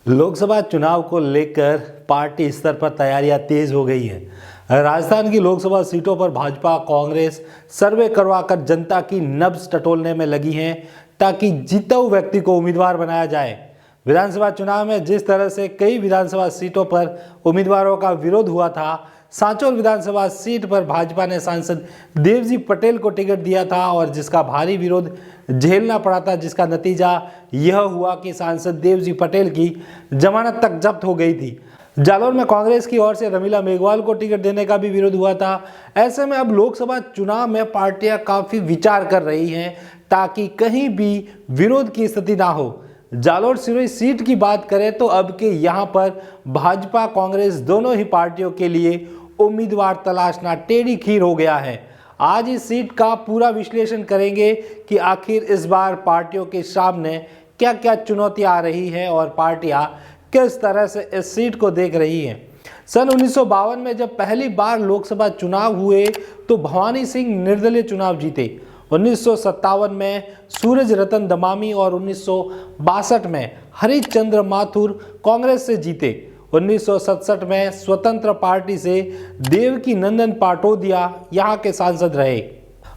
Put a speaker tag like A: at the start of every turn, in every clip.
A: लोकसभा चुनाव को लेकर पार्टी स्तर पर तैयारियां तेज हो गई हैं। राजस्थान की लोकसभा सीटों पर भाजपा कांग्रेस सर्वे करवाकर जनता की नब्ज टटोलने में लगी हैं ताकि जीता हुआ व्यक्ति को उम्मीदवार बनाया जाए। विधानसभा चुनाव में जिस तरह से कई विधानसभा सीटों पर उम्मीदवारों का विरोध हुआ था, सांचौर विधानसभा सीट पर भाजपा ने सांसद देवजी पटेल को टिकट दिया था और जिसका भारी विरोध झेलना पड़ा था, जिसका नतीजा यह हुआ कि सांसद देवजी पटेल की जमानत तक जब्त हो गई थी। जालौर में कांग्रेस की ओर से रमीला मेघवाल को टिकट देने का भी विरोध हुआ था। ऐसे में अब लोकसभा चुनाव में पार्टियां काफी विचार कर रही हैं ताकि कहीं भी विरोध की स्थिति ना हो। जालौर सिरोही सीट की बात करें तो अब के यहाँ पर भाजपा कांग्रेस दोनों ही पार्टियों के लिए उम्मीदवार तलाशना टेढ़ी खीर हो गया है। आज इस सीट का पूरा विश्लेषण करेंगे कि आखिर इस बार पार्टियों के सामने क्या क्या चुनौतियां आ रही है और पार्टियां किस तरह से इस सीट को देख रही हैं। सन 1952 में जब पहली बार लोकसभा चुनाव हुए तो भवानी सिंह निर्दलीय चुनाव जीते। 1957 में सूरज रतन दमामी और 1962 में हरिश्चंद्र माथुर कांग्रेस से जीते। 1967 में स्वतंत्र पार्टी से देवकी नंदन पाटोदिया यहाँ के सांसद रहे।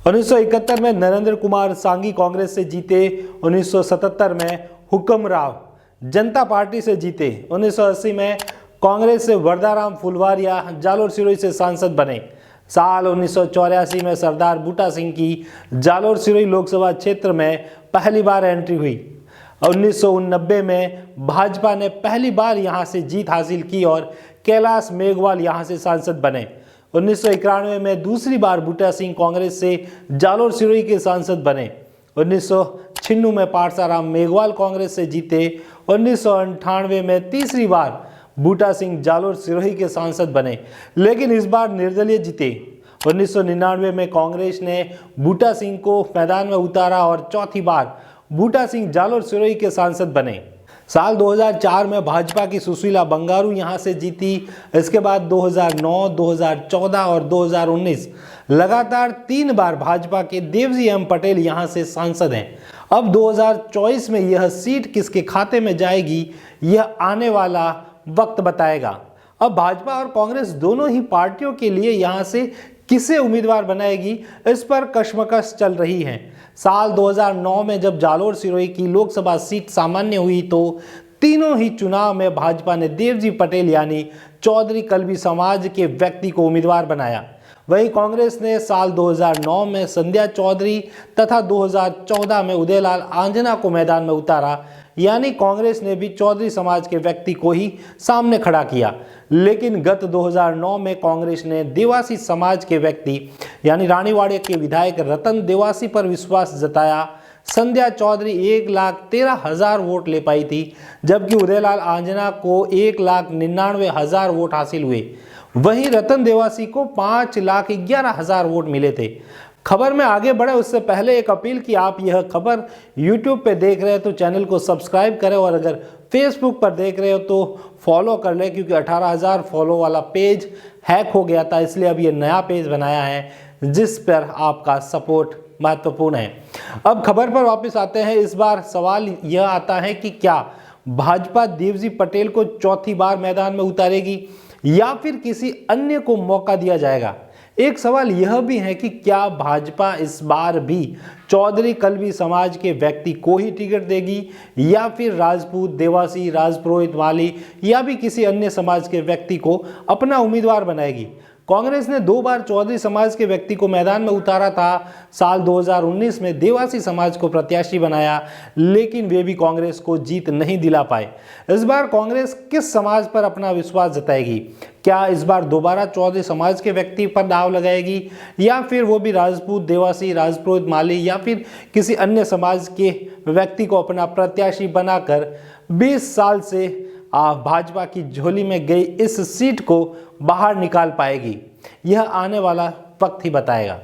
A: 1971 में नरेंद्र कुमार सांगी कांग्रेस से जीते। 1977 में हुक्म राव जनता पार्टी से जीते। 1980 में कांग्रेस से वरदाराम फुलवारिया जालौर सिरोही से सांसद बने। साल 1984 में सरदार बूटा सिंह की जालौर सिरोही लोकसभा क्षेत्र में पहली बार एंट्री हुई। 1989 में भाजपा ने पहली बार यहां से जीत हासिल की और कैलाश मेघवाल यहां से सांसद बने। 1991 में दूसरी बार बूटा सिंह कांग्रेस से जालौर सिरोही के सांसद बने। 1996 में पारसाराम मेघवाल कांग्रेस से जीते। 1998 में तीसरी बार बूटा सिंह जालौर सिरोही के सांसद बने, लेकिन इस बार निर्दलीय जीते। 1999 में कांग्रेस ने बूटा सिंह को मैदान में उतारा और चौथी बार बूटा सिंह जालौर सिरोही के सांसद बने। साल 2004 में भाजपा की सुशीला बंगारू यहां से जीती। इसके बाद 2009, 2014 और 2019 लगातार 3 बार भाजपा के देवजी एम पटेल यहां से सांसद हैं। अब 2024 में यह सीट किसके खाते में जाएगी, यह आने वाला वक्त बताएगा। अब भाजपा और कांग्रेस दोनों ही पार्टियों के लिए यहां से किसे उम्मीदवार बनाएगी, इस पर कशमकश चल रही है। साल 2009 में जब जालौर सिरोही की लोकसभा सीट सामान्य हुई तो तीनों ही चुनाव में भाजपा ने देवजी पटेल यानी चौधरी कल्बी समाज के व्यक्ति को उम्मीदवार बनाया। वहीं कांग्रेस ने साल 2009 में संध्या चौधरी तथा 2014 में उदयलाल आंजना को मैदान में उतारा, यानी कांग्रेस ने भी चौधरी समाज के व्यक्ति को ही सामने खड़ा किया। लेकिन गत 2009 में कांग्रेस ने देवासी समाज के व्यक्ति यानी रानीवाड़े के विधायक रतन देवासी पर विश्वास जताया। संध्या चौधरी 1,13,000 वोट ले पाई थी, जबकि उदयलाल आंजना को 1,99,000 वोट हासिल हुए। वहीं रतन देवासी को 5,11,000 वोट मिले थे। खबर में आगे बढ़े उससे पहले एक अपील कि आप यह खबर YouTube पे देख रहे हो तो चैनल को सब्सक्राइब करें और अगर Facebook पर देख रहे हो तो फॉलो कर लें, क्योंकि 18,000 फॉलो वाला पेज हैक हो गया था, इसलिए अब ये नया पेज बनाया है जिस पर आपका सपोर्ट महत्वपूर्ण है। अब खबर पर वापस आते हैं। इस बार सवाल यह आता है कि क्या भाजपा देवजी पटेल को चौथी बार मैदान में उतारेगी या फिर किसी अन्य को मौका दिया जाएगा। एक सवाल यह भी है कि क्या भाजपा इस बार भी चौधरी कल्बी समाज के व्यक्ति को ही टिकट देगी या फिर राजपूत, देवासी, राजपुरोहित, माली या भी किसी अन्य समाज के व्यक्ति को अपना उम्मीदवार बनाएगी। कांग्रेस ने 2 बार चौधरी समाज के व्यक्ति को मैदान में उतारा था। साल 2019 में देवासी समाज को प्रत्याशी बनाया, लेकिन वे भी कांग्रेस को जीत नहीं दिला पाए। इस बार कांग्रेस किस समाज पर अपना विश्वास जताएगी? क्या इस बार दोबारा चौधरी समाज के व्यक्ति पर दाव लगाएगी या फिर वो भी राजपूत, देवासी, राजपुरोहित, माली या फिर किसी अन्य समाज के व्यक्ति को अपना प्रत्याशी बनाकर 20 साल से भाजपा की झोली में गई इस सीट को बाहर निकाल पाएगी? यह आने वाला वक्त ही बताएगा।